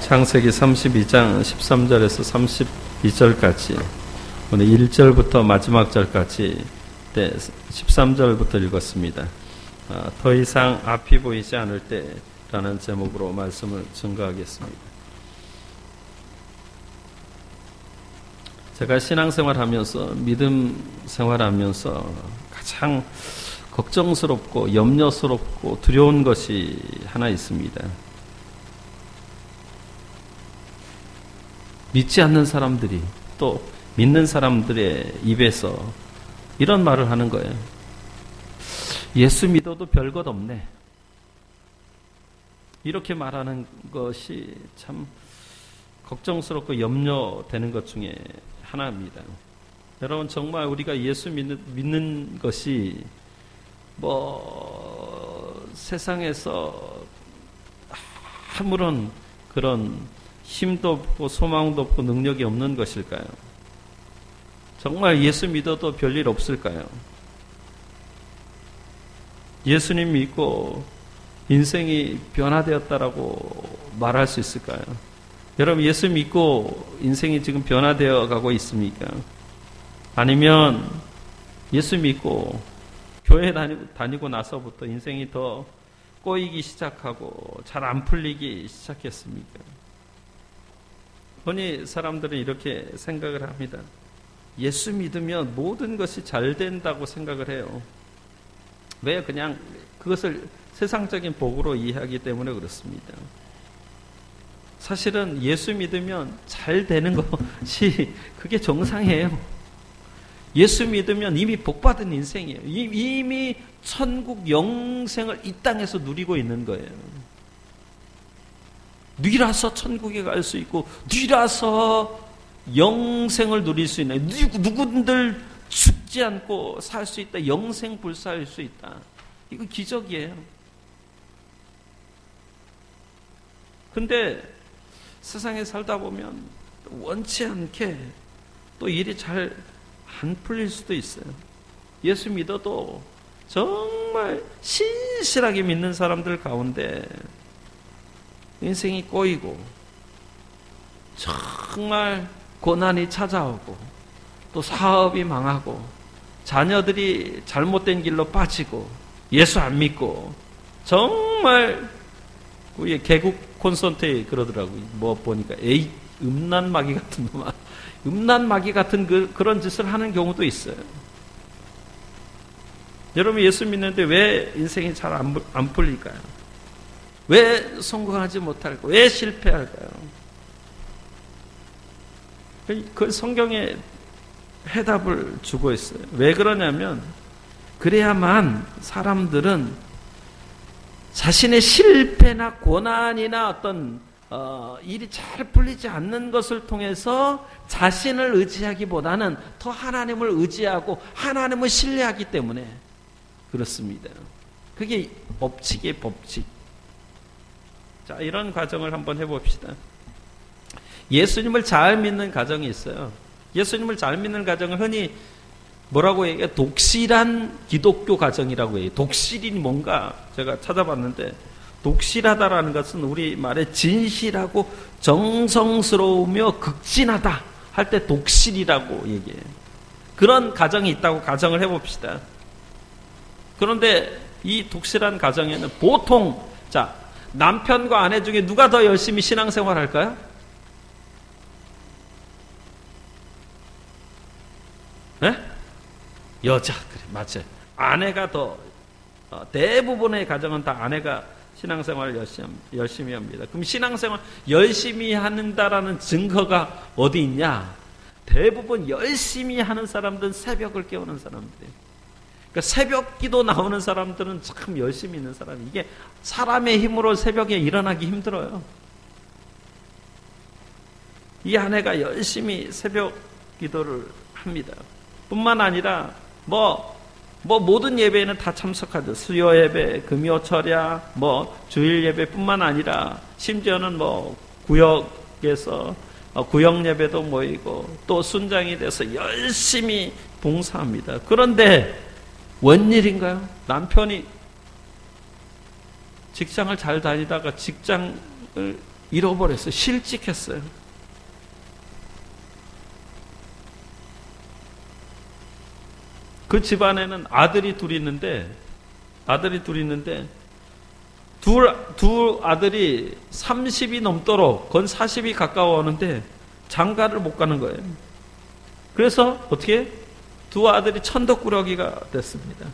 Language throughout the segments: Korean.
창세기 32장 13절에서 32절까지 오늘 1절부터 마지막 절까지 13절부터 읽었습니다. 더 이상 앞이 보이지 않을 때라는 제목으로 말씀을 증거하겠습니다. 제가 신앙생활하면서 믿음 생활하면서 가장 걱정스럽고 염려스럽고 두려운 것이 하나 있습니다. 믿지 않는 사람들이 또 믿는 사람들의 입에서 이런 말을 하는 거예요. 예수 믿어도 별것 없네. 이렇게 말하는 것이 참 걱정스럽고 염려되는 것 중에 하나입니다. 여러분, 정말 우리가 예수 믿는 것이 세상에서 아무런 그런 힘도 없고 소망도 없고 능력이 없는 것일까요? 정말 예수 믿어도 별일 없을까요? 예수님 믿고 인생이 변화되었다라고 말할 수 있을까요? 여러분, 예수 믿고 인생이 지금 변화되어 가고 있습니까? 아니면 예수 믿고 교회 다니고 나서부터 인생이 더 꼬이기 시작하고 잘 안 풀리기 시작했습니까? 흔히 사람들은 이렇게 생각을 합니다. 예수 믿으면 모든 것이 잘 된다고 생각을 해요. 왜? 그냥 그것을 세상적인 복으로 이해하기 때문에 그렇습니다. 사실은 예수 믿으면 잘 되는 것이 그게 정상이에요. 예수 믿으면 이미 복받은 인생이에요. 이미 천국 영생을 이 땅에서 누리고 있는 거예요. 뉘라서 천국에 갈 수 있고 뉘라서 영생을 누릴 수 있는, 누구들 죽지 않고 살 수 있다, 영생 불사할 수 있다. 이거 기적이에요. 근데 세상에 살다 보면 원치 않게 또 일이 잘 안 풀릴 수도 있어요. 예수 믿어도 정말 신실하게 믿는 사람들 가운데 인생이 꼬이고 정말 고난이 찾아오고 또 사업이 망하고 자녀들이 잘못된 길로 빠지고 예수 안 믿고 정말 우리 개국 콘서트에 그러더라고요. 보니까 음란마귀 같은 놈아, 음란마귀 같은 그런 짓을 하는 경우도 있어요. 여러분, 예수 믿는데 왜 인생이 잘 안 풀릴까요? 왜 성공하지 못할까요? 왜 실패할까요? 그 성경에 해답을 주고 있어요. 왜 그러냐면 그래야만 사람들은 자신의 실패나 고난이나 어떤 일이 잘 풀리지 않는 것을 통해서 자신을 의지하기보다는 더 하나님을 의지하고 하나님을 신뢰하기 때문에 그렇습니다. 그게 법칙이에요, 법칙. 자, 이런 과정을 한번 해봅시다. 예수님을 잘 믿는 가정이 있어요. 예수님을 잘 믿는 가정을 흔히 뭐라고 얘기해요? 독실한 기독교 가정이라고 해요. 독실이 뭔가 제가 찾아봤는데, 독실하다라는 것은 우리말에 진실하고 정성스러우며 극진하다 할 때 독실이라고 얘기해요. 그런 가정이 있다고 가정을 해봅시다. 그런데 이 독실한 가정에는 보통 남편과 아내 중에 누가 더 열심히 신앙생활 할까요? 네? 여자, 그래, 맞아요. 아내가 더, 대부분의 가정은 다 아내가 신앙생활을 열심히 합니다. 그럼 신앙생활 열심히 한다라는 증거가 어디 있냐? 대부분 열심히 하는 사람들은 새벽을 깨우는 사람들이에요. 그러니까 새벽 기도 나오는 사람들은 참 열심히 있는 사람이, 이게 사람의 힘으로 새벽에 일어나기 힘들어요. 이 아내가 열심히 새벽 기도를 합니다. 뿐만 아니라 모든 예배에는 다 참석하죠. 수요 예배, 금요 철야, 주일 예배뿐만 아니라 심지어는 구역에서 구역 예배도 모이고 또 순장이 돼서 열심히 봉사합니다. 그런데 웬일인가요? 남편이 직장을 잘 다니다가 직장을 잃어버렸어요. 실직했어요. 그 집안에는 아들이 둘 있는데 두 아들이 30이 넘도록 건 40이 가까워 오는데 장가를 못 가는 거예요. 그래서 어떻게? 두 아들이 천덕꾸러기가 됐습니다.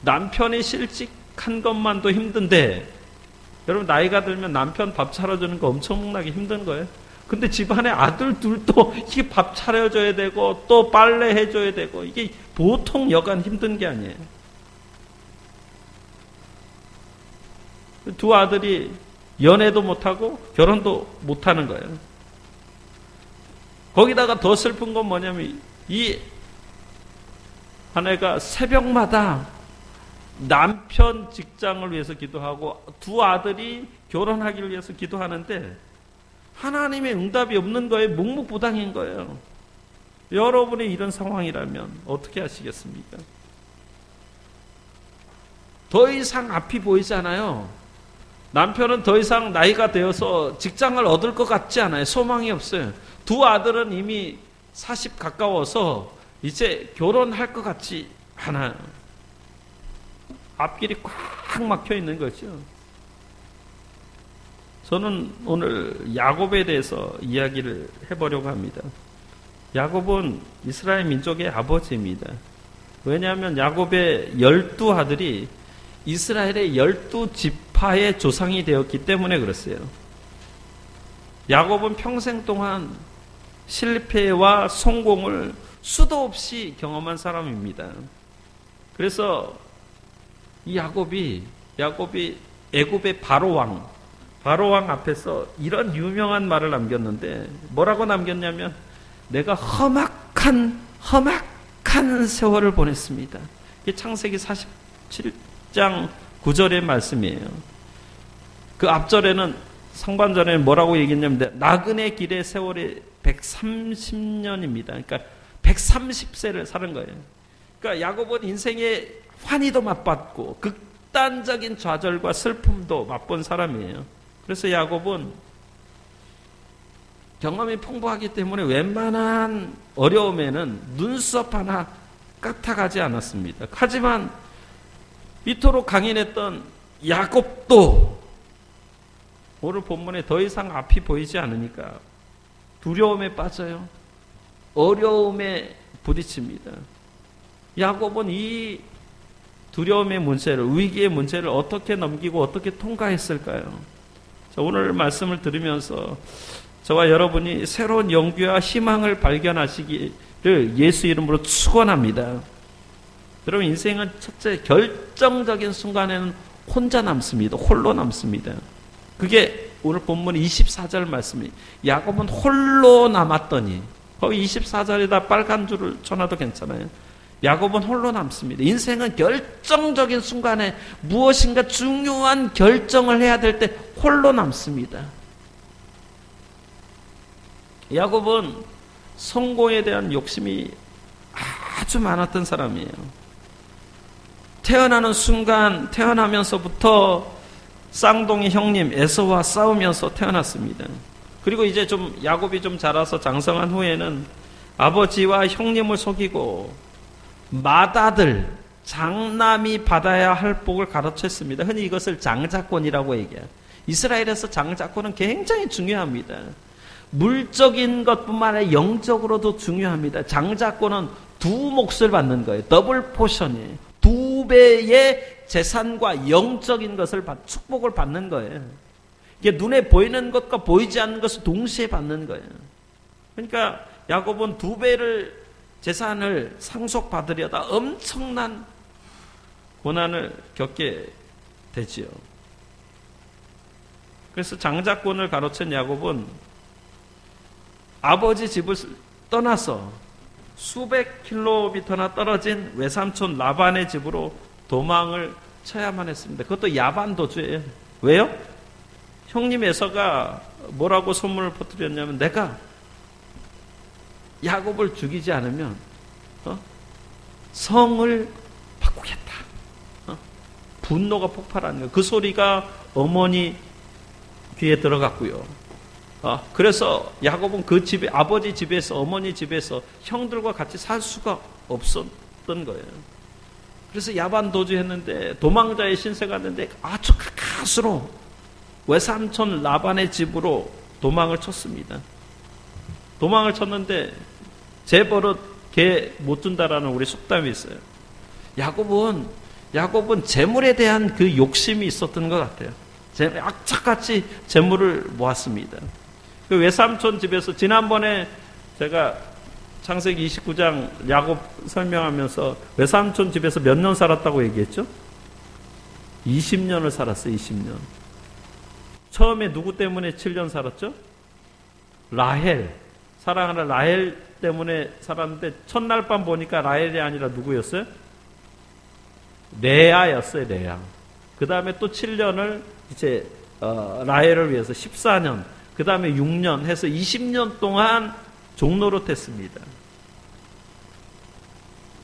남편이 실직한 것만도 힘든데, 여러분 나이가 들면 남편 밥 차려주는 거 엄청나게 힘든 거예요. 근데 집안에 아들 둘도 이게 밥 차려줘야 되고 또 빨래 해줘야 되고, 이게 보통 여간 힘든 게 아니에요. 두 아들이 연애도 못하고 결혼도 못하는 거예요. 거기다가 더 슬픈 건 뭐냐면, 이 아내가 새벽마다 남편 직장을 위해서 기도하고 두 아들이 결혼하기를 위해서 기도하는데 하나님의 응답이 없는 거예요. 묵묵부당인 거예요. 여러분이 이런 상황이라면 어떻게 하시겠습니까? 더 이상 앞이 보이지 않아요. 남편은 더 이상 나이가 되어서 직장을 얻을 것 같지 않아요. 소망이 없어요. 두 아들은 이미 40 가까워서 이제 결혼할 것 같지 않아요. 앞길이 꽉 막혀 있는 거죠. 저는 오늘 야곱에 대해서 이야기를 해보려고 합니다. 야곱은 이스라엘 민족의 아버지입니다. 왜냐하면 야곱의 12아들이 이스라엘의 12지파의 조상이 되었기 때문에 그렇어요. 야곱은 평생 동안 실패와 성공을 수도 없이 경험한 사람입니다. 그래서 이 야곱이 애굽의 바로왕 앞에서 이런 유명한 말을 남겼는데, 뭐라고 남겼냐면, 내가 험악한 세월을 보냈습니다. 이게 창세기 47장 9절의 말씀이에요. 그 앞절에는, 상반절에는 뭐라고 얘기했냐면, 나그네 길의 세월이 130년입니다. 그러니까 130세를 사는 거예요. 그러니까 야곱은 인생의 환희도 맛봤고 극단적인 좌절과 슬픔도 맛본 사람이에요. 그래서 야곱은 경험이 풍부하기 때문에 웬만한 어려움에는 눈썹 하나 까딱하지 않았습니다. 하지만 이토록 강인했던 야곱도 오늘 본문에 더 이상 앞이 보이지 않으니까 두려움에 빠져요. 어려움에 부딪힙니다. 야곱은 이 두려움의 문제를, 위기의 문제를 어떻게 넘기고 어떻게 통과했을까요? 자, 오늘 말씀을 들으면서 저와 여러분이 새로운 용기와 희망을 발견하시기를 예수 이름으로 축원합니다. 여러분, 인생은 첫째, 결정적인 순간에는 혼자 남습니다. 홀로 남습니다. 그게 오늘 본문 24절 말씀이, 야곱은 홀로 남았더니, 거기 24절에다 빨간 줄을 쳐놔도 괜찮아요. 야곱은 홀로 남습니다. 인생은 결정적인 순간에 무엇인가 중요한 결정을 해야 될 때 홀로 남습니다. 야곱은 성공에 대한 욕심이 아주 많았던 사람이에요. 태어나는 순간, 태어나면서부터 쌍둥이 형님 에서와 싸우면서 태어났습니다. 그리고 이제 좀 야곱이 좀 자라서 장성한 후에는 아버지와 형님을 속이고 맏아들, 장남이 받아야 할 복을 가르쳤습니다. 흔히 이것을 장자권이라고 얘기해요. 이스라엘에서 장자권은 굉장히 중요합니다. 물적인 것뿐만 아니라 영적으로도 중요합니다. 장자권은 두 몫을 받는 거예요. 더블 포션이에요. 두 배의 재산과 영적인 것을 축복을 받는 거예요. 이게 눈에 보이는 것과 보이지 않는 것을 동시에 받는 거예요. 그러니까 야곱은 두 배를 재산을 상속받으려다 엄청난 고난을 겪게 되지요. 그래서 장자권을 가로챈 야곱은 아버지 집을 떠나서 수백 킬로미터나 떨어진 외삼촌 라반의 집으로 도망을 쳐야만 했습니다. 그것도 야반 도주예요. 왜요? 형님 에서가 뭐라고 소문을 퍼뜨렸냐면, 내가 야곱을 죽이지 않으면 성을 바꾸겠다. 분노가 폭발하는 거예요. 그 소리가 어머니 귀에 들어갔고요. 그래서 야곱은 그 집에, 아버지 집에서, 어머니 집에서 형들과 같이 살 수가 없었던 거예요. 그래서 야반 도주했는데, 도망자의 신세가 됐는데 아주 가까스로 외삼촌 라반의 집으로 도망을 쳤습니다. 도망을 쳤는데 제 버릇 개 못 준다라는 우리 속담이 있어요. 야곱은 재물에 대한 그 욕심이 있었던 것 같아요. 악착같이 재물을 모았습니다. 그 외삼촌 집에서, 지난번에 제가 창세기 29장 야곱 설명하면서 외삼촌 집에서 몇 년 살았다고 얘기했죠? 20년을 살았어요. 20년. 처음에 누구 때문에 7년 살았죠? 라헬, 사랑하는 라헬 때문에 살았는데 첫날 밤 보니까 라헬이 아니라 누구였어요? 레아였어요. 레아. 그 다음에 또 7년을 이제 라헬을 위해서 14년, 그 다음에 6년 해서 20년 동안 종노릇했습니다.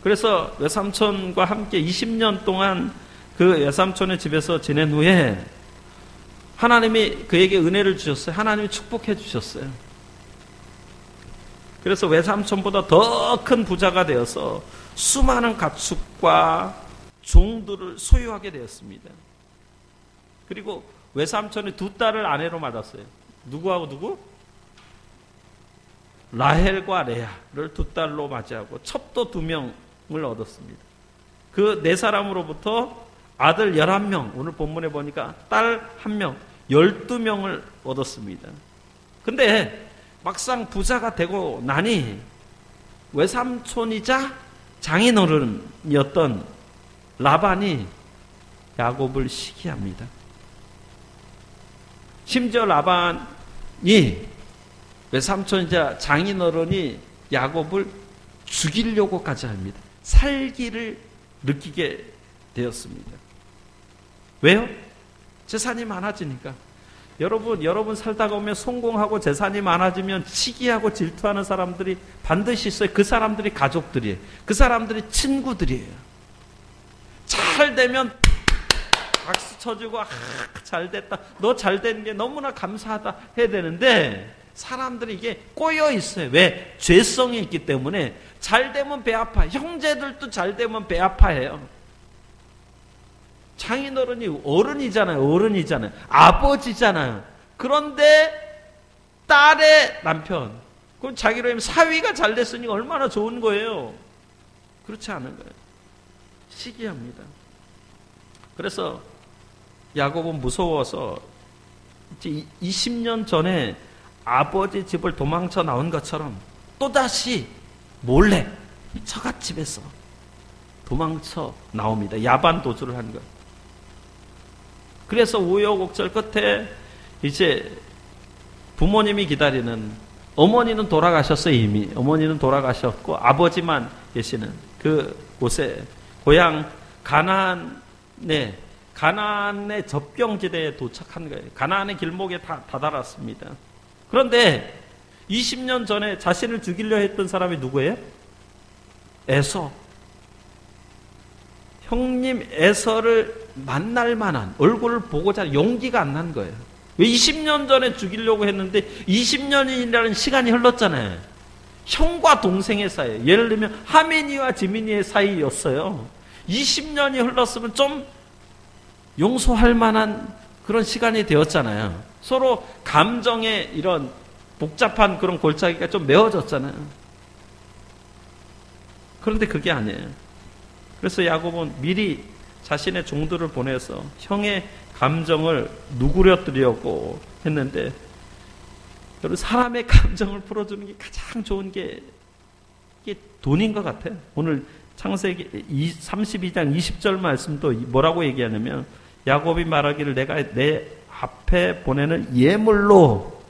그래서 외삼촌과 함께 20년 동안 그 외삼촌의 집에서 지낸 후에 하나님이 그에게 은혜를 주셨어요. 하나님이 축복해 주셨어요. 그래서 외삼촌보다 더 큰 부자가 되어서 수많은 가축과 종들을 소유하게 되었습니다. 그리고 외삼촌이 두 딸을 아내로 맞았어요. 누구하고 누구? 라헬과 레아를 두 딸로 맞이하고 첩도 2명을 얻었습니다. 그 4사람으로부터 아들 11명, 오늘 본문에 보니까 딸 1명, 12명을 얻었습니다. 근데 막상 부자가 되고 나니 외삼촌이자 장인어른이었던 라반이 야곱을 시기합니다. 심지어 라반이, 외삼촌이자 장인어른이 야곱을 죽이려고까지 합니다. 살기를 느끼게 되었습니다. 왜요? 재산이 많아지니까. 여러분 살다가 오면 성공하고 재산이 많아지면 시기하고 질투하는 사람들이 반드시 있어요. 그 사람들이 가족들이에요. 그 사람들이 친구들이에요. 잘 되면 박수 쳐주고 잘 됐다. 너 잘 된 게 너무나 감사하다 해야 되는데 사람들이 이게 꼬여 있어요. 왜? 죄성이 있기 때문에. 잘 되면 배 아파. 형제들도 잘 되면 배 아파해요. 장인어른이 어른이잖아요. 아버지잖아요. 그런데 딸의 남편, 그럼 자기로 하면 사위가 잘 됐으니까 얼마나 좋은 거예요. 그렇지 않은 거예요. 시기합니다. 그래서 야곱은 무서워서 20년 전에 아버지 집을 도망쳐 나온 것처럼 또다시 몰래 처갓집에서 도망쳐 나옵니다. 야반 도주를 한 거예요. 그래서 우여곡절 끝에 이제 부모님이 기다리는, 어머니는 돌아가셨어요. 이미 어머니는 돌아가셨고 아버지만 계시는 그 곳에, 고향 가나안의 접경지대에 도착한 거예요. 가나안의 길목에 다 다다랐습니다. 그런데 20년 전에 자신을 죽이려 했던 사람이 누구예요? 에서. 형님 에서를 만날 만한, 얼굴을 보고자 용기가 안 난 거예요. 왜? 20년 전에 죽이려고 했는데 20년이라는 시간이 흘렀잖아요. 형과 동생의 사이, 예를 들면 하민이와 지민이의 사이였어요. 20년이 흘렀으면 좀 용서할 만한 그런 시간이 되었잖아요. 서로 감정의 이런 복잡한 그런 골짜기가 좀 메워졌잖아요. 그런데 그게 아니에요. 그래서 야곱은 미리 자신의 종들을 보내서 형의 감정을 누그러뜨리려고 했는데, 여러분, 사람의 감정을 풀어주는 게 가장 좋은 게 이게 돈인 것 같아요. 오늘 창세기 32장 20절 말씀도 뭐라고 얘기하냐면, 야곱이 말하기를 내가 내 앞에 보내는 예물로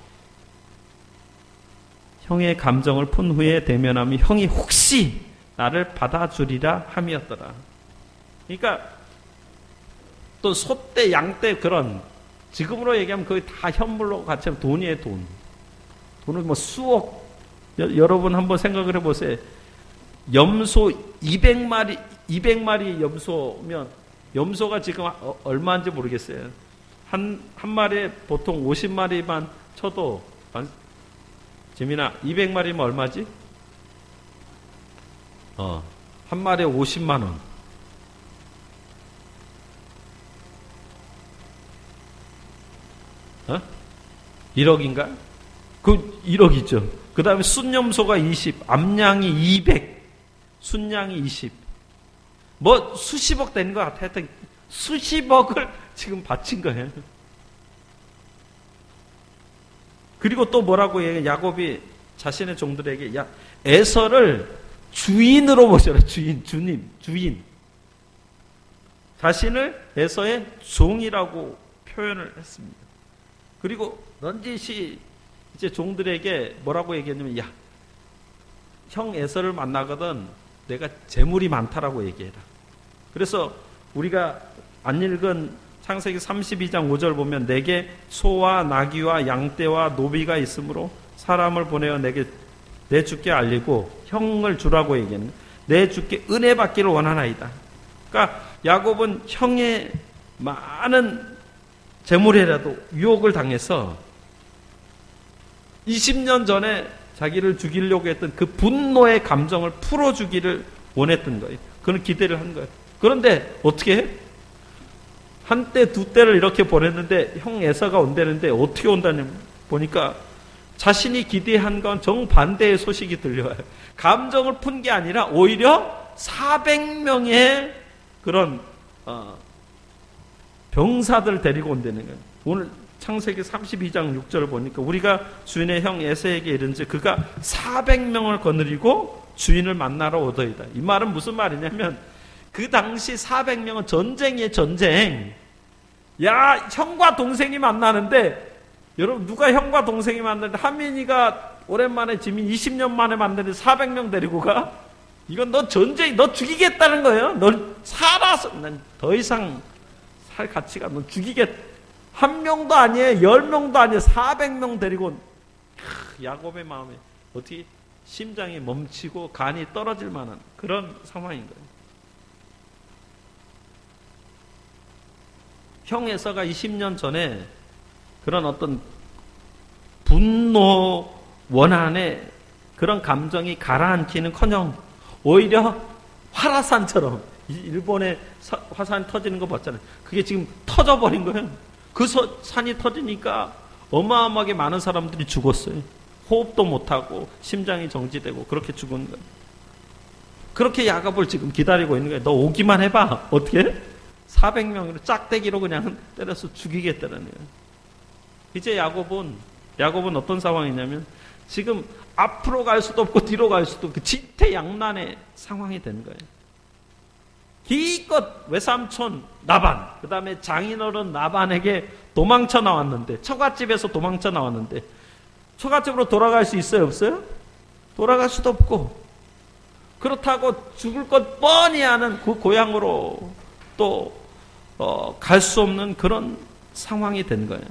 형의 감정을 푼 후에 대면하면 형이 혹시 나를 받아주리라 함이었더라. 그러니까 또 소떼 양떼 그런, 지금으로 얘기하면 거의 다 현물로 같이 하면 돈이에요. 돈은 뭐 수억. 여러분 한번 생각을 해보세요. 염소 200마리 염소면, 염소가 지금 얼마인지 모르겠어요. 한 마리에 보통 50마리만 쳐도 재민아, 200마리면 얼마지? 한 마리에 50만 원. 1억인가? 그 1억이죠. 그 다음에 순염소가 20, 암양이 200, 순양이 20. 뭐 수십억 되는 것 같아. 하여튼 수십억을 지금 바친 거예요. 그리고 또 뭐라고 얘기해? 야곱이 자신의 종들에게 에서를 주인으로 모셔라. 주인. 자신을 에서의 종이라고 표현을 했습니다. 그리고 넌지시 이제 종들에게 뭐라고 얘기했냐면, 형 에서를 만나거든 내가 재물이 많다라고 얘기해라. 그래서 우리가 안 읽은 창세기 32장 5절 보면, 내게 소와 나귀와 양떼와 노비가 있으므로 사람을 보내어 내 주께 알리고 형을 주라고 얘기하는, 내 주께 은혜 받기를 원하나이다. 그러니까 야곱은 형의 많은 재물이라도 유혹을 당해서 20년 전에 자기를 죽이려고 했던 그 분노의 감정을 풀어주기를 원했던 거예요. 그런 기대를 한 거예요. 그런데 어떻게 해? 한때 두 때를 이렇게 보냈는데 형 에서가 온다는데 어떻게 온다냐 보니까 자신이 기대한 건 정반대의 소식이 들려와요. 감정을 푼 게 아니라 오히려 400명의 그런 병사들 데리고 온다는 거예요. 오늘 창세기 32장 6절을 보니까, 우리가 주인의 형 에서에게 이른즉 그가 400명을 거느리고 주인을 만나러 오더이다. 이 말은 무슨 말이냐면, 그 당시 400명은 전쟁이에요. 전쟁. 형과 동생이 만나는데, 여러분 누가 형과 동생이 만나는데 한민이가 오랜만에 지민 20년 만에 만나는데 400명 데리고 가? 이건 너 전쟁, 너 죽이겠다는 거예요. 너 살아서 난 더 이상 살 가치가, 너 죽이겠다. 한 명도 아니에요. 10명도 아니에요. 400명 데리고. 야곱의 마음에 어떻게 심장이 멈추고 간이 떨어질 만한 그런 상황인 거예요. 형 에서가 20년 전에 그런 어떤 분노, 원한의 그런 감정이 가라앉기는커녕 오히려 화라산처럼, 일본에 화산 터지는 거 봤잖아요. 그게 지금 터져버린 거예요. 그 산이 터지니까 어마어마하게 많은 사람들이 죽었어요. 호흡도 못하고 심장이 정지되고 그렇게 죽은 거예요. 그렇게 야곱을 지금 기다리고 있는 거예요. 너 오기만 해봐. 어떻게? 400명으로 짝대기로 그냥 때려서 죽이겠다는 거예요. 이제 야곱은 어떤 상황이냐면, 지금 앞으로 갈 수도 없고 뒤로 갈 수도 없고 진퇴양난의 상황이 된 거예요. 기껏 외삼촌 라반, 그 다음에 장인어른 라반에게 도망쳐 나왔는데, 처갓집에서 도망쳐 나왔는데, 처갓집으로 돌아갈 수 있어요? 없어요? 돌아갈 수도 없고, 그렇다고 죽을 것 뻔히 아는 그 고향으로 또 갈 수 없는 그런 상황이 된 거예요.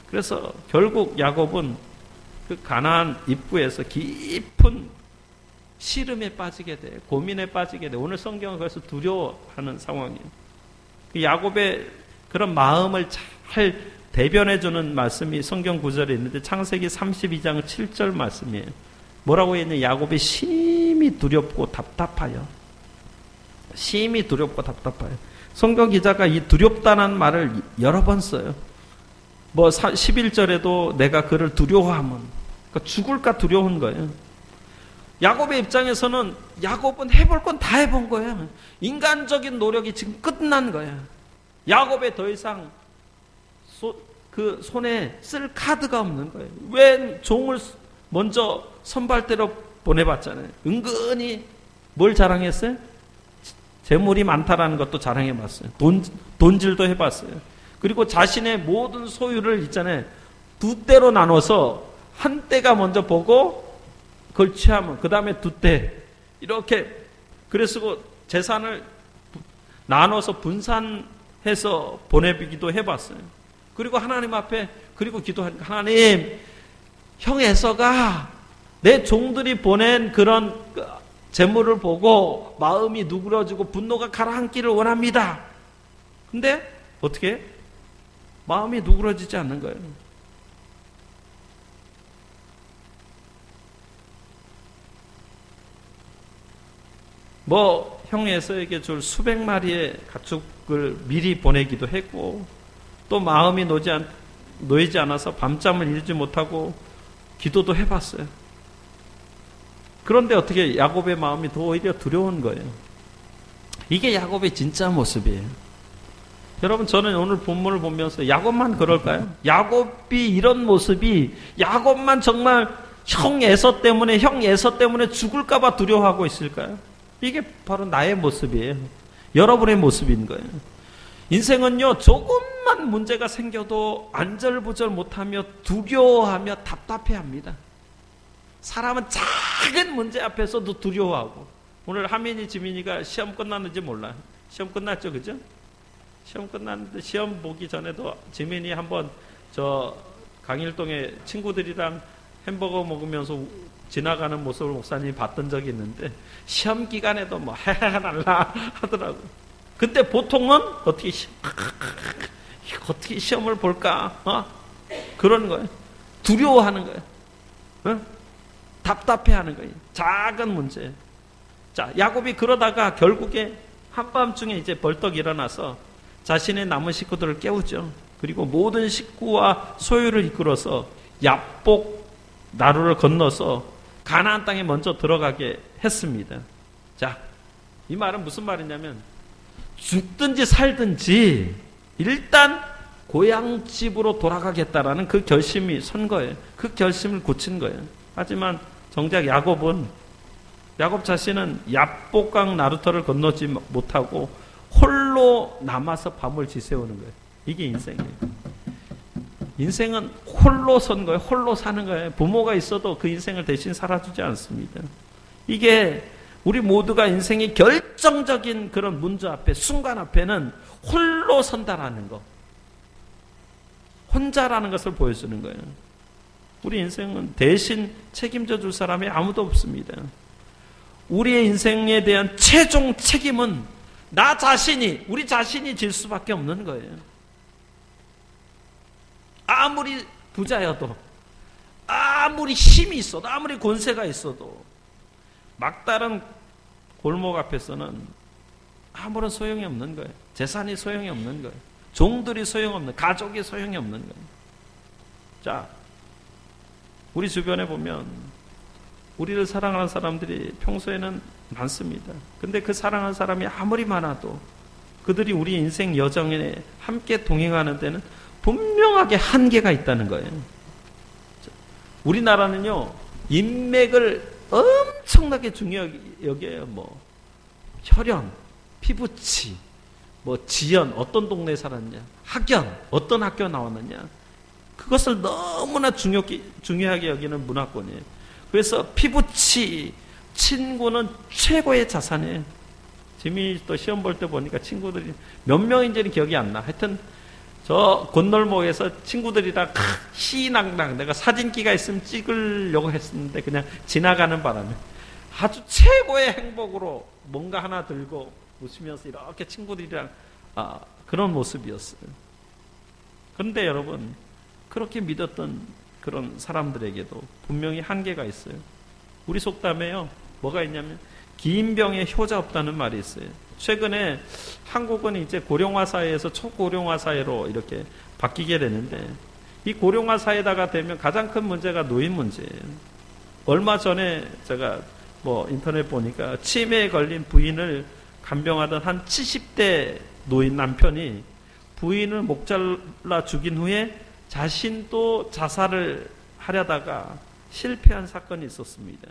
그래서 결국 야곱은 그 가나안 입구에서 깊은 시름에 빠지게 돼, 고민에 빠지게 돼. 오늘 성경은 그래서 두려워하는 상황이에요. 그 야곱의 그런 마음을 잘 대변해주는 말씀이 성경 구절에 있는데, 창세기 32장 7절 말씀이에요. 뭐라고 했냐? 야곱이 심히 두렵고 답답하여. 심히 두렵고 답답하여. 성경 기자가 이 두렵다는 말을 여러 번 써요. 11절에도 내가 그를 두려워하면, 그러니까 죽을까 두려운 거예요. 야곱의 입장에서는 야곱은 해볼 건 다 해본 거예요. 인간적인 노력이 지금 끝난 거예요. 야곱에 더 이상 그 손에 쓸 카드가 없는 거예요. 왜 종을 먼저 선발대로 보내봤잖아요. 은근히 뭘 자랑했어요? 재물이 많다라는 것도 자랑해봤어요. 돈질도 해봤어요. 그리고 자신의 모든 소유를 있잖아요. 두 때로 나눠서 한 때가 먼저 보고 그걸 취하면 그 다음에 두 때 이렇게 그래서 재산을 나눠서 분산해서 보내기도 해봤어요. 그리고 하나님 앞에 그리고 기도하니까, 하나님, 형 에서가 내 종들이 보낸 그런 재물을 보고 마음이 누그러지고 분노가 가라앉기를 원합니다. 근데 어떻게? 마음이 누그러지지 않는 거예요. 뭐 형 에서에게 줄 수백 마리의 가축을 미리 보내기도 했고, 또 마음이 놓이지 않아서 밤잠을 이루지 못하고 기도도 해봤어요. 그런데 어떻게 야곱의 마음이 더 오히려 두려운 거예요. 이게 야곱의 진짜 모습이에요. 여러분, 저는 오늘 본문을 보면서 야곱만 그럴까요? 야곱이 이런 모습이, 야곱만 정말 형 에서 때문에 죽을까봐 두려워하고 있을까요? 이게 바로 나의 모습이에요. 여러분의 모습인 거예요. 인생은요, 조금만 문제가 생겨도 안절부절 못하며 두려워하며 답답해합니다. 사람은 작은 문제 앞에서도 두려워하고, 오늘 하민이 지민이가 시험 끝났는지 몰라요. 시험 끝났죠, 그죠? 시험 끝났는데 시험 보기 전에도 지민이 한번 저 강일동에 친구들이랑 햄버거 먹으면서 지나가는 모습을 목사님이 봤던 적이 있는데, 시험 기간에도 뭐 헤헤날라 하더라고. 근데 보통은 어떻게 시험을 볼까? 그런 거예요. 두려워하는 거예요. 답답해하는 거예요. 작은 문제. 자, 야곱이 그러다가 결국에 한밤중에 이제 벌떡 일어나서 자신의 남은 식구들을 깨우죠. 그리고 모든 식구와 소유를 이끌어서 야복 나루를 건너서 가나안 땅에 먼저 들어가게 했습니다. 자, 이 말은 무슨 말이냐면, 죽든지 살든지 일단 고향집으로 돌아가겠다라는 그 결심이 선 거예요. 그 결심을 굳힌 거예요. 하지만 정작 야곱 자신은 야복강 나루터를 건너지 못하고 홀로 남아서 밤을 지새우는 거예요. 이게 인생이에요. 인생은 홀로 선 거예요. 홀로 사는 거예요. 부모가 있어도 그 인생을 대신 살아주지 않습니다. 이게 우리 모두가 인생의 결정적인 그런 문제 앞에, 순간 앞에는 홀로 선다라는 거, 혼자라는 것을 보여주는 거예요. 우리 인생은 대신 책임져 줄 사람이 아무도 없습니다. 우리의 인생에 대한 최종 책임은 우리 자신이 질 수밖에 없는 거예요. 아무리 부자여도, 아무리 힘이 있어도, 아무리 권세가 있어도 막다른 골목 앞에서는 아무런 소용이 없는 거예요. 재산이 소용이 없는 거예요. 종들이 소용없는, 가족이 소용이 없는 거예요. 자, 우리 주변에 보면 우리를 사랑하는 사람들이 평소에는 많습니다. 근데 그 사랑하는 사람이 아무리 많아도 그들이 우리 인생 여정에 함께 동행하는 데는 분명하게 한계가 있다는 거예요. 우리나라는요, 인맥을 엄청나게 중요하게 여겨요. 뭐 혈연, 피부치, 뭐 지연, 어떤 동네에 살았냐, 학연, 어떤 학교 나왔느냐, 그것을 너무나 중요하게 여기는 문화권이에요. 그래서 피부치, 친구는 최고의 자산이에요. 지민이 또 시험 볼 때 보니까 친구들이 몇 명인지는 기억이 안 나. 하여튼 저 건널목에서 친구들이랑 희낭낭, 내가 사진기가 있으면 찍으려고 했었는데 그냥 지나가는 바람에 아주 최고의 행복으로 뭔가 하나 들고 웃으면서 이렇게 친구들이랑 그런 모습이었어요. 그런데 여러분, 그렇게 믿었던 그런 사람들에게도 분명히 한계가 있어요. 우리 속담에요, 뭐가 있냐면 긴 병에 효자 없다는 말이 있어요. 최근에 한국은 이제 고령화 사회에서 초고령화 사회로 이렇게 바뀌게 되는데, 이 고령화 사회다가 되면 가장 큰 문제가 노인 문제예요. 얼마 전에 제가 뭐 인터넷 보니까 치매에 걸린 부인을 간병하던 한 70대 노인 남편이 부인을 목 잘라 죽인 후에 자신도 자살을 하려다가 실패한 사건이 있었습니다.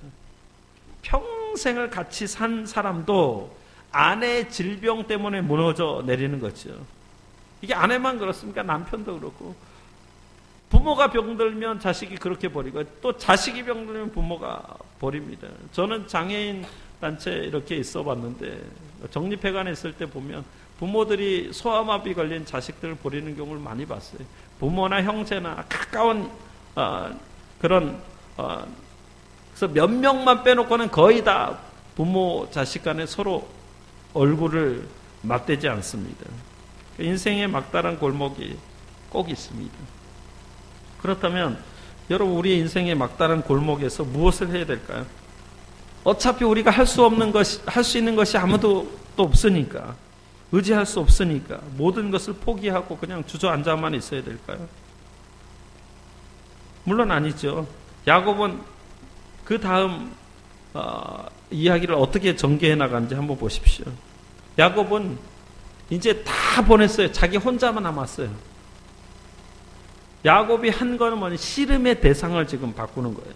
평생을 같이 산 사람도 아내의 질병 때문에 무너져 내리는 거죠. 이게 아내만 그렇습니까? 남편도 그렇고. 부모가 병들면 자식이 그렇게 버리고, 또 자식이 병들면 부모가 버립니다. 저는 장애인 단체 이렇게 있어 봤는데, 정립회관에 있을 때 보면 부모들이 소아마비 걸린 자식들을 버리는 경우를 많이 봤어요. 부모나 형제나 가까운 그런 그래서 몇 명만 빼놓고는 거의 다 부모 자식 간에 서로 얼굴을 맞대지 않습니다. 인생의 막다른 골목이 꼭 있습니다. 그렇다면 여러분, 우리 인생의 막다른 골목에서 무엇을 해야 될까요? 어차피 우리가 할 수 있는 것이 아무도 또 없으니까, 의지할 수 없으니까 모든 것을 포기하고 그냥 주저앉아만 있어야 될까요? 물론 아니죠. 야곱은 그 다음 이야기를 어떻게 전개해 나가는지 한번 보십시오. 야곱은 이제 다 보냈어요. 자기 혼자만 남았어요. 야곱이 한 거는 뭐냐? 씨름의 대상을 지금 바꾸는 거예요.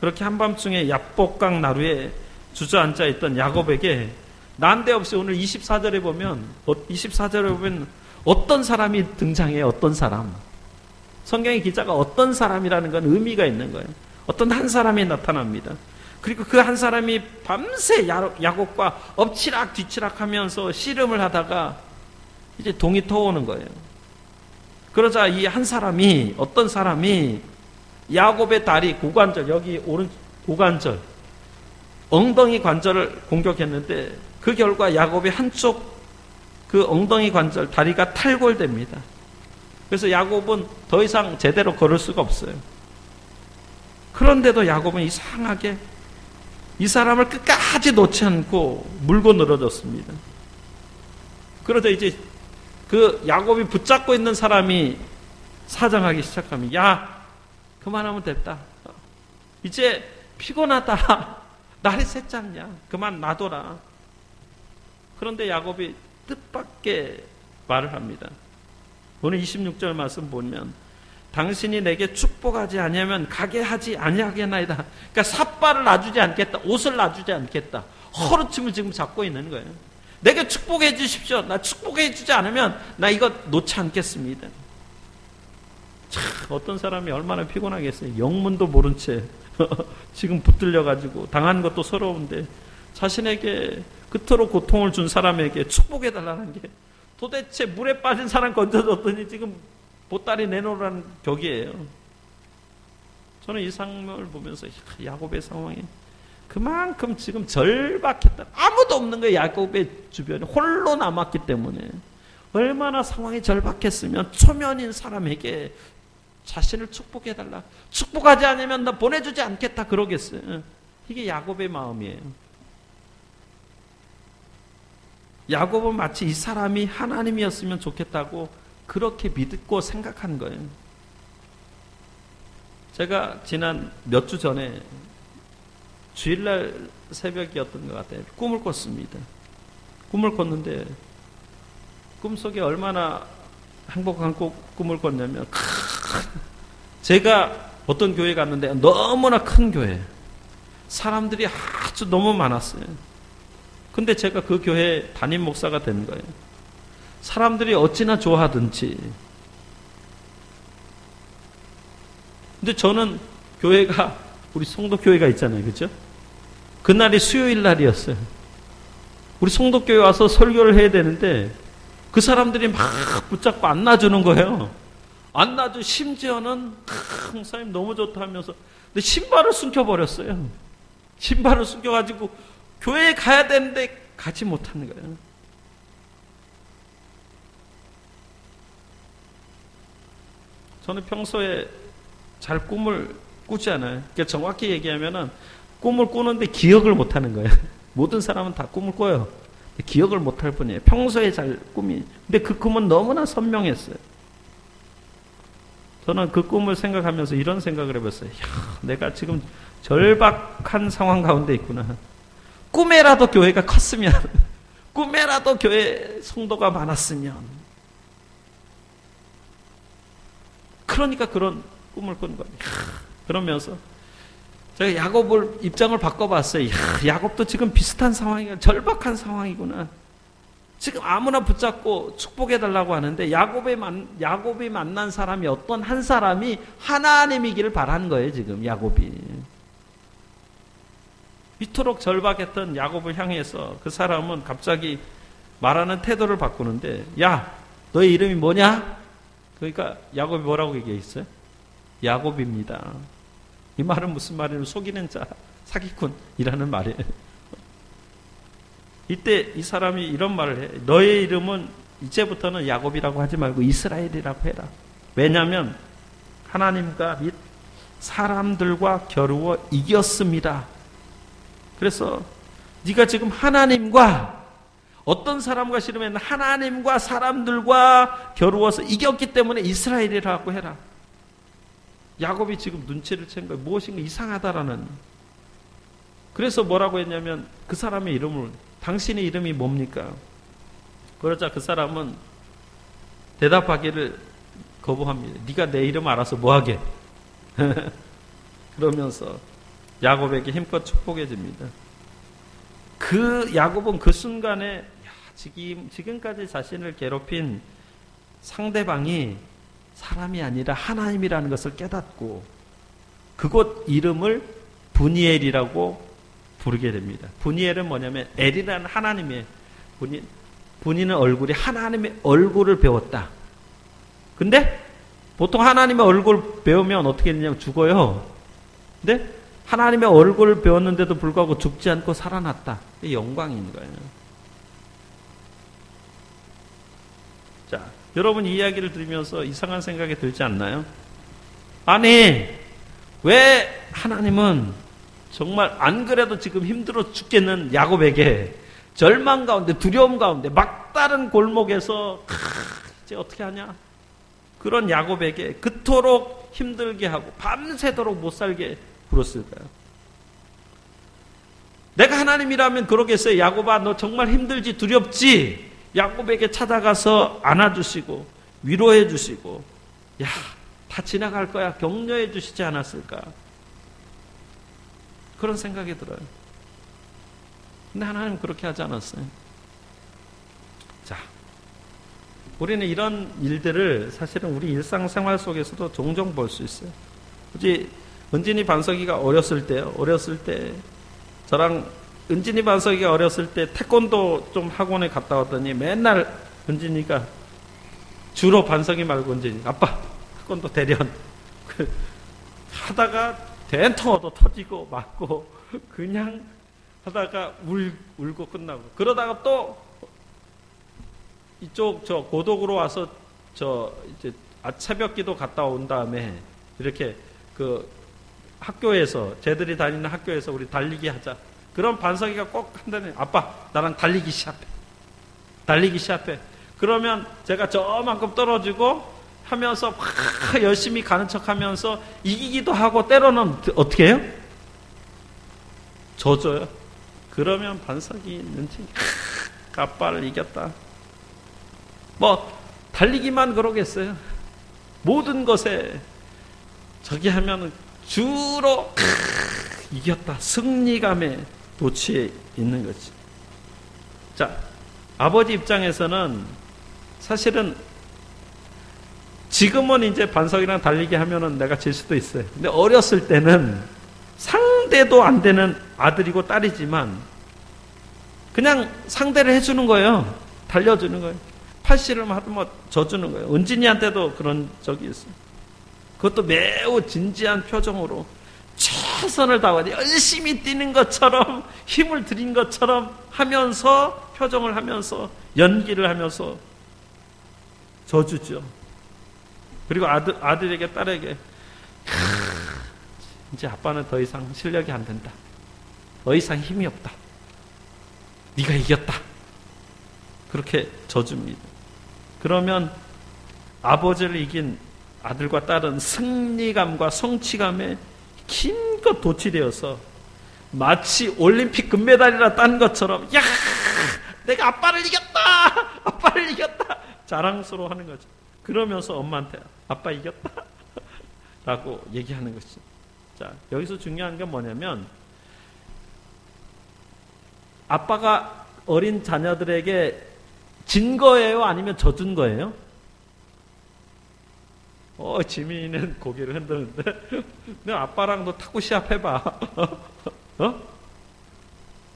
그렇게 한밤중에 야복강 나루에 주저앉아 있던 야곱에게 난데없이 오늘 24절에 보면 어떤 사람이 등장해요. 어떤 사람. 성경의 기자가 어떤 사람이라는 건 의미가 있는 거예요. 어떤 한 사람이 나타납니다. 그리고 그 한 사람이 밤새 야곱과 엎치락 뒤치락 하면서 씨름을 하다가 이제 동이 터오는 거예요. 그러자 이 한 사람이, 어떤 사람이 야곱의 다리, 고관절, 여기 오른 고관절, 엉덩이 관절을 공격했는데 그 결과 야곱의 한쪽 그 엉덩이 관절, 다리가 탈골됩니다. 그래서 야곱은 더 이상 제대로 걸을 수가 없어요. 그런데도 야곱은 이상하게 이 사람을 끝까지 놓지 않고 물고 늘어졌습니다. 그러자 이제 그 야곱이 붙잡고 있는 사람이 사정하기 시작합니다. 야, 그만하면 됐다. 이제 피곤하다. 날이 샜잖냐. 그만 놔둬라. 그런데 야곱이 뜻밖의 말을 합니다. 오늘 26절 말씀 보면 당신이 내게 축복하지 아니하면 가게 하지 아니하겠나이다. 그러니까 삿발을 놔주지 않겠다. 옷을 놔주지 않겠다. 허루침을 지금 잡고 있는 거예요. 내게 축복해 주십시오. 나 축복해 주지 않으면 나 이거 놓지 않겠습니다. 참, 어떤 사람이 얼마나 피곤하겠어요. 영문도 모른 채 지금 붙들려가지고 당한 것도 서러운데 자신에게 그토록 고통을 준 사람에게 축복해 달라는 게 도대체 물에 빠진 사람 건져줬더니 지금 보따리 내놓으라는 격이에요. 저는 이 상황을 보면서 야곱의 상황이 그만큼 지금 절박했다. 아무도 없는 거예요. 야곱의 주변에 홀로 남았기 때문에. 얼마나 상황이 절박했으면 초면인 사람에게 자신을 축복해달라. 축복하지 않으면 나 보내주지 않겠다 그러겠어요. 이게 야곱의 마음이에요. 야곱은 마치 이 사람이 하나님이었으면 좋겠다고 그렇게 믿고 생각한 거예요. 제가 지난 몇 주 전에 주일날 새벽이었던 것 같아요. 꿈을 꿨습니다. 꿈을 꿨는데 꿈속에 얼마나 행복한 꿈을 꿨냐면 제가 어떤 교회 갔는데 너무나 큰 교회, 사람들이 아주 너무 많았어요. 근데 제가 그 교회 담임 목사가 된 거예요. 사람들이 어찌나 좋아하든지. 근데 저는 교회가 우리 송도교회가 있잖아요. 그렇죠? 그날이 수요일 날이었어요. 우리 송도교회 와서 설교를 해야 되는데 그 사람들이 막 붙잡고 안 놔주는 거예요. 안 놔주, 심지어는 목사님 너무 좋다 하면서 근데 신발을 숨겨버렸어요. 신발을 숨겨가지고 교회에 가야 되는데 가지 못하는 거예요. 저는 평소에 잘 꿈을 꾸지 않아요. 그러니까 정확히 얘기하면은 꿈을 꾸는데 기억을 못하는 거예요. 모든 사람은 다 꿈을 꿔요. 기억을 못할 뿐이에요. 평소에 잘 꿈이. 근데 그 꿈은 너무나 선명했어요. 저는 그 꿈을 생각하면서 이런 생각을 해봤어요. 야, 내가 지금 절박한 상황 가운데 있구나. 꿈에라도 교회가 컸으면, 꿈에라도 교회 성도가 많았으면. 그러니까 그런 꿈을 꾼 겁니다. 그러면서 제가 야곱을 입장을 바꿔봤어요. 야곱도 지금 비슷한 상황이구나. 절박한 상황이구나. 지금 아무나 붙잡고 축복해달라고 하는데 야곱이 만난 사람이 어떤 한 사람이 하나님이기를 바라는 거예요. 지금 야곱이. 이토록 절박했던 야곱을 향해서 그 사람은 갑자기 말하는 태도를 바꾸는데 야, 너의 이름이 뭐냐? 그러니까 야곱이 뭐라고 얘기했어요? 야곱입니다. 이 말은 무슨 말이냐면 속이는 자, 사기꾼이라는 말이에요. 이때 이 사람이 이런 말을 해. 너의 이름은 이제부터는 야곱이라고 하지 말고 이스라엘이라고 해라. 왜냐하면 하나님과 및 사람들과 겨루어 이겼습니다. 그래서 네가 지금 하나님과 어떤 사람과 씨름했나? 하나님과 사람들과 겨루어서 이겼기 때문에 이스라엘이라고 해라. 야곱이 지금 눈치를 챈 거예요. 무엇인가 이상하다라는. 그래서 뭐라고 했냐면 그 사람의 이름을, 당신의 이름이 뭡니까? 그러자 그 사람은 대답하기를 거부합니다. 네가 내 이름 알아서 뭐하게? 그러면서 야곱에게 힘껏 축복해줍니다. 그 야곱은 그 순간에 지금까지 자신을 괴롭힌 상대방이 사람이 아니라 하나님이라는 것을 깨닫고 그곳 이름을 브니엘이라고 부르게 됩니다. 브니엘은 뭐냐면 엘이라는 하나님의 분이는 얼굴이 하나님의 얼굴을 배웠다. 근데 보통 하나님의 얼굴 배우면 어떻게 되냐면 죽어요. 근데 하나님의 얼굴을 배웠는데도 불구하고 죽지 않고 살아났다. 영광인 거예요. 자, 여러분 이 이야기를 들으면서 이상한 생각이 들지 않나요? 아니, 왜 하나님은 정말 안 그래도 지금 힘들어 죽겠는 야곱에게 절망 가운데 두려움 가운데 막다른 골목에서 이제 어떻게 하냐? 그런 야곱에게 그토록 힘들게 하고 밤새도록 못 살게 굴었을까요? 내가 하나님이라면 그러겠어요. 야곱아, 너 정말 힘들지 두렵지? 야곱에게 찾아가서 안아주시고 위로해 주시고 야, 다 지나갈 거야 격려해 주시지 않았을까? 그런 생각이 들어요. 근데 하나님은 그렇게 하지 않았어요. 자, 우리는 이런 일들을 사실은 우리 일상생활 속에서도 종종 볼 수 있어요. 굳이 은진이 반석이가 어렸을 때 저랑 은진이 반석이가 어렸을 때 태권도 좀 학원에 갔다 왔더니 맨날 은진이가 주로 반석이 말고 은진이 아빠 태권도 대련 하다가 된통어도 터지고 맞고 그냥 하다가 울고 끝나고 그러다가 또 이쪽 저 고독으로 와서 저 이제 새벽기도 갔다 온 다음에 이렇게 그 학교에서 쟤들이 다니는 학교에서 우리 달리기 하자. 그럼 반석이가 꼭 한다네. 아빠 나랑 달리기 시합해. 그러면 제가 저만큼 떨어지고 하면서 막 열심히 가는 척하면서 이기기도 하고 때로는 어떻게 해요? 져줘요. 그러면 반석이 눈치 아빠를 이겼다. 뭐 달리기만 그러겠어요. 모든 것에 저기 하면 주로 이겼다. 승리감에 도취해 있는 거지. 자, 아버지 입장에서는 사실은 지금은 이제 반석이랑 달리기 하면은 내가 질 수도 있어요. 근데 어렸을 때는 상대도 안 되는 아들이고 딸이지만 그냥 상대를 해주는 거예요. 달려주는 거예요. 팔씨름 하면 져주는 거예요. 은진이한테도 그런 적이 있어요. 그것도 매우 진지한 표정으로 최선을 다하고 열심히 뛰는 것처럼 힘을 들인 것처럼 하면서 표정을 하면서 연기를 하면서 져주죠. 그리고 아들에게 딸에게 이제 아빠는 더 이상 실력이 안 된다. 더 이상 힘이 없다. 네가 이겼다. 그렇게 져줍니다. 그러면 아버지를 이긴 아들과 딸은 승리감과 성취감에 힘껏 도취되어서 마치 올림픽 금메달이라 딴 것처럼 야, 내가 아빠를 이겼다 자랑스러워하는 거죠. 그러면서 엄마한테 아빠 이겼다 라고 얘기하는 것이죠. 자, 여기서 중요한 건 뭐냐면 아빠가 어린 자녀들에게 진 거예요? 아니면 져준 거예요? 지민이는 고개를 흔드는데 너 아빠랑 너 탁구 시합 해봐.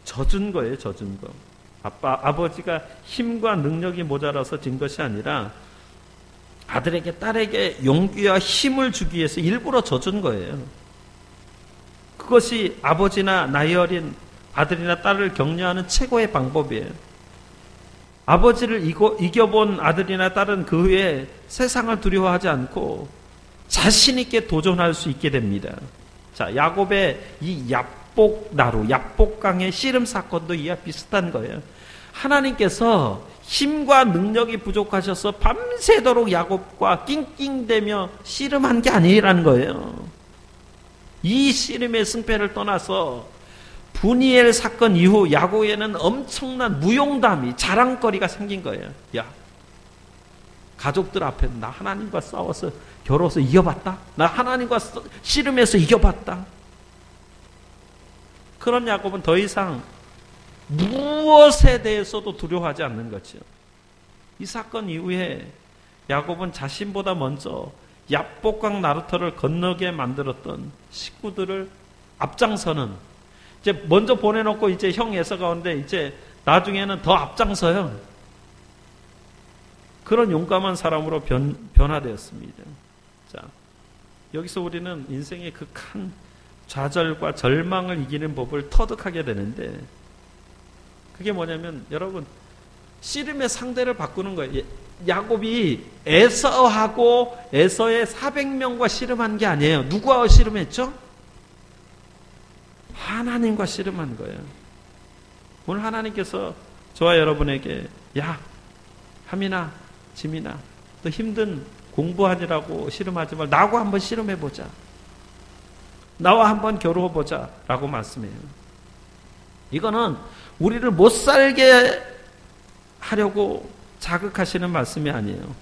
져준 거예요. 져준 거. 아버지가 힘과 능력이 모자라서 진 것이 아니라 아들에게 딸에게 용기와 힘을 주기 위해서 일부러 져준 거예요. 그것이 아버지나 나이 어린 아들이나 딸을 격려하는 최고의 방법이에요. 아버지를 이겨본 아들이나 딸은 그 후에 세상을 두려워하지 않고 자신 있게 도전할 수 있게 됩니다. 자, 야곱의 이 야복나루, 야복강의 씨름 사건도 이와 비슷한 거예요. 하나님께서 힘과 능력이 부족하셔서 밤새도록 야곱과 낑낑대며 씨름한 게 아니라는 거예요. 이 씨름의 승패를 떠나서 분이엘 사건 이후 야곱에는 엄청난 무용담이, 자랑거리가 생긴 거예요. 야, 가족들 앞에 나 하나님과 싸워서 겨뤄서 이겨봤다. 나 하나님과 씨름해서 이겨봤다. 그런 야곱은 더 이상 무엇에 대해서도 두려워하지 않는 거죠. 이 사건 이후에 야곱은 자신보다 먼저 야복강 나루터를 건너게 만들었던 식구들을 앞장서는, 이제 먼저 보내놓고 이제 형 에서가 오는데 이제 나중에는 더 앞장서요. 그런 용감한 사람으로 변화되었습니다. 자, 여기서 우리는 인생의 극한 좌절과 절망을 이기는 법을 터득하게 되는데, 그게 뭐냐면 여러분, 씨름의 상대를 바꾸는 거예요. 야곱이 에서하고 에서의 400명과 씨름한 게 아니에요. 누구와 씨름했죠? 하나님과 씨름한 거예요. 오늘 하나님께서 저와 여러분에게, 야, 하민아, 지민아, 너 힘든 공부하느라고 씨름하지 말고 나하고 한번 씨름해보자. 나와 한번 겨루어보자 라고 말씀해요. 이거는 우리를 못 살게 하려고 자극하시는 말씀이 아니에요.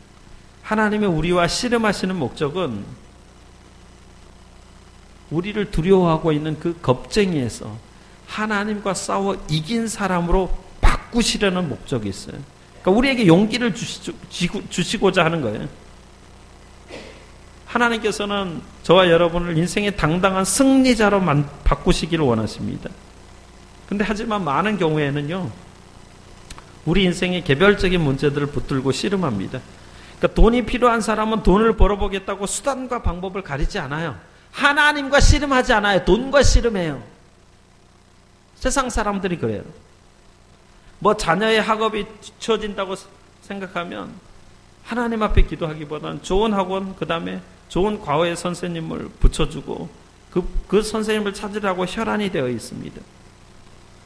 하나님의 우리와 씨름하시는 목적은 우리를 두려워하고 있는 그 겁쟁이에서 하나님과 싸워 이긴 사람으로 바꾸시려는 목적이 있어요. 그러니까 우리에게 용기를 주시고자 하는 거예요. 하나님께서는 저와 여러분을 인생의 당당한 승리자로 바꾸시기를 원하십니다. 근데 하지만 많은 경우에는요, 우리 인생의 개별적인 문제들을 붙들고 씨름합니다. 그러니까 돈이 필요한 사람은 돈을 벌어보겠다고 수단과 방법을 가리지 않아요. 하나님과 씨름하지 않아요. 돈과 씨름해요. 세상 사람들이 그래요. 뭐 자녀의 학업이 뒤처진다고 생각하면 하나님 앞에 기도하기보다는 좋은 학원, 그 다음에 좋은 과외 선생님을 붙여주고 그 선생님을 찾으라고 혈안이 되어 있습니다.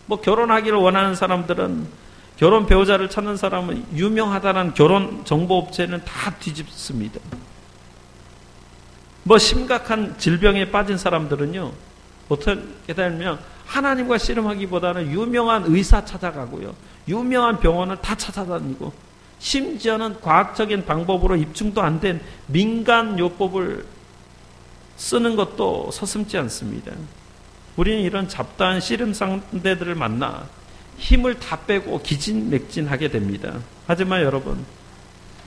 뭐 결혼하기를 원하는 사람들은, 결혼 배우자를 찾는 사람은 유명하다는 결혼 정보업체는 다 뒤집습니다. 뭐 심각한 질병에 빠진 사람들은요, 어떻게 되냐면 하나님과 씨름하기보다는 유명한 의사 찾아가고요, 유명한 병원을 다 찾아다니고, 심지어는 과학적인 방법으로 입증도 안 된 민간요법을 쓰는 것도 서슴지 않습니다. 우리는 이런 잡다한 씨름 상대들을 만나 힘을 다 빼고 기진맥진하게 됩니다. 하지만 여러분,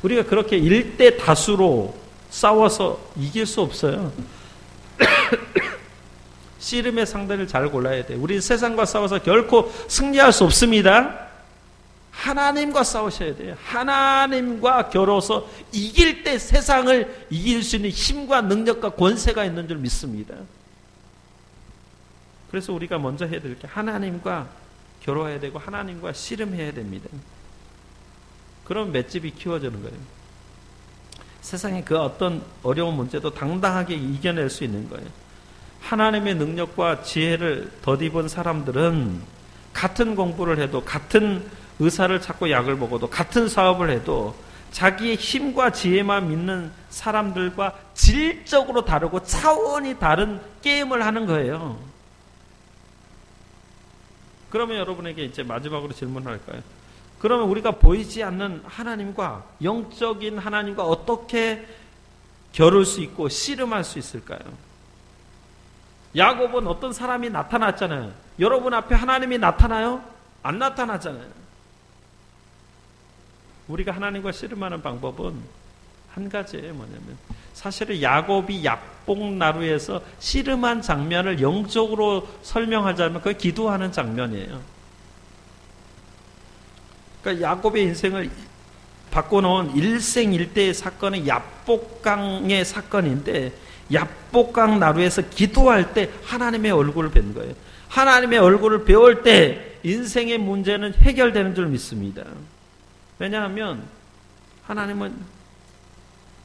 우리가 그렇게 일대 다수로 싸워서 이길 수 없어요. 씨름의 상대를 잘 골라야 돼요. 우리 세상과 싸워서 결코 승리할 수 없습니다. 하나님과 싸우셔야 돼요. 하나님과 겨뤄서 이길 때 세상을 이길 수 있는 힘과 능력과 권세가 있는 줄 믿습니다. 그래서 우리가 먼저 해야 될 게 하나님과 겨뤄야 되고 하나님과 씨름해야 됩니다. 그럼 맷집이 키워지는 거예요. 세상의 그 어떤 어려운 문제도 당당하게 이겨낼 수 있는 거예요. 하나님의 능력과 지혜를 덧입은 사람들은 같은 공부를 해도, 같은 의사를 찾고 약을 먹어도, 같은 사업을 해도 자기의 힘과 지혜만 믿는 사람들과 질적으로 다르고 차원이 다른 게임을 하는 거예요. 그러면 여러분에게 이제 마지막으로 질문할까요? 그러면 우리가 보이지 않는 하나님과, 영적인 하나님과 어떻게 겨룰 수 있고 씨름할 수 있을까요? 야곱은 어떤 사람이 나타났잖아요. 여러분 앞에 하나님이 나타나요? 안 나타나잖아요. 우리가 하나님과 씨름하는 방법은 한 가지예요. 뭐냐면 사실은 야곱이 야복나루에서 씨름한 장면을 영적으로 설명하자면 그게 기도하는 장면이에요. 그러니까 야곱의 인생을 바꿔놓은 일생일대의 사건은 야복강의 사건인데, 야복강 나루에서 기도할 때 하나님의 얼굴을 뵌 거예요. 하나님의 얼굴을 배울 때 인생의 문제는 해결되는 줄 믿습니다. 왜냐하면 하나님은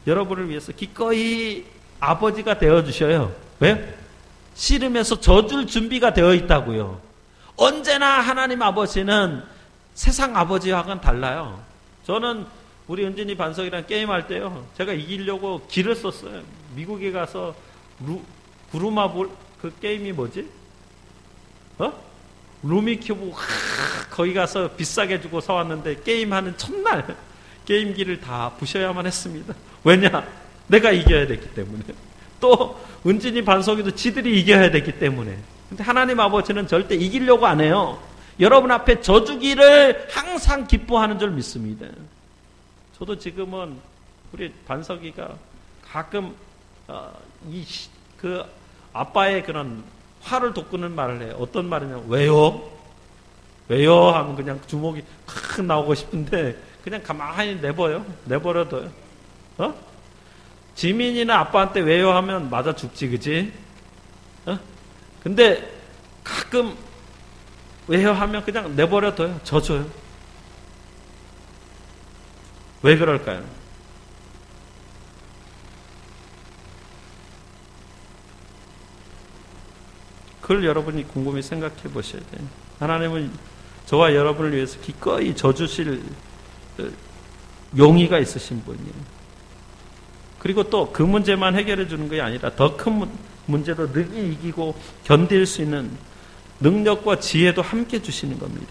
여러분을 위해서 기꺼이 아버지가 되어주셔요. 왜? 씨름에서 져줄 준비가 되어 있다고요. 언제나 하나님 아버지는 세상 아버지와는 달라요. 저는 우리 은진이 반석이랑 게임할 때요, 제가 이기려고 기를 썼어요. 미국에 가서 구루마볼 그 게임이 뭐지? 루미큐브 거기 가서 비싸게 주고 사왔는데 게임하는 첫날 게임기를 다 부셔야만 했습니다. 왜냐? 내가 이겨야 됐기 때문에. 또 은진이 반석이도 지들이 이겨야 됐기 때문에. 근데 하나님 아버지는 절대 이기려고 안 해요. 여러분 앞에 져주기를 항상 기뻐하는 줄 믿습니다. 저도 지금은 우리 반석이가 가끔 그 아빠의 그런 화를 돋구는 말을 해요. 어떤 말이냐면 왜요? 왜요? 하면 그냥 주먹이 확 나오고 싶은데 그냥 가만히 내버려둬요. 지민이나 아빠한테 왜요? 하면 맞아 죽지, 그지? 근데 가끔 왜요? 하면 그냥 내버려둬요. 져줘요. 왜 그럴까요? 그걸 여러분이 곰곰이 생각해 보셔야 돼요. 하나님은 저와 여러분을 위해서 기꺼이 져주실 용의가 있으신 분이에요. 그리고 또 그 문제만 해결해 주는 것이 아니라 더 큰 문제도 능히 이기고 견딜 수 있는 능력과 지혜도 함께 주시는 겁니다.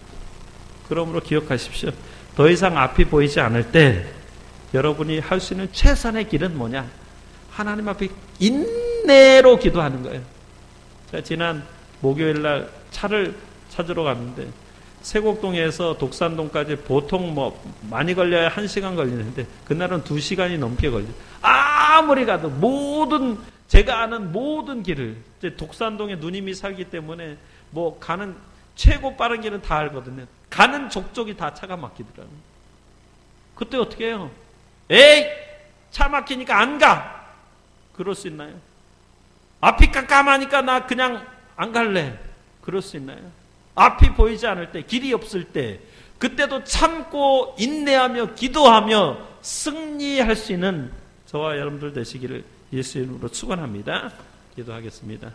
그러므로 기억하십시오. 더 이상 앞이 보이지 않을 때 여러분이 할 수 있는 최선의 길은 뭐냐? 하나님 앞에 인내로 기도하는 거예요. 제가 지난 목요일 날 차를 찾으러 갔는데 세곡동에서 독산동까지 보통 많이 걸려야 1시간 걸리는데 그날은 2시간이 넘게 걸려요. 아무리 가도 제가 아는 모든 길을, 이제 독산동에 누님이 살기 때문에 가는 최고 빠른 길은 다 알거든요. 가는 족족이 다 차가 막히더라고요. 그때 어떻게 해요? 에이! 차 막히니까 안 가! 그럴 수 있나요? 앞이 깜깜하니까 나 그냥 안 갈래. 그럴 수 있나요? 앞이 보이지 않을 때, 길이 없을 때, 그때도 참고 인내하며 기도하며 승리할 수 있는 저와 여러분들 되시기를 예수 이름으로 축원합니다. 기도하겠습니다.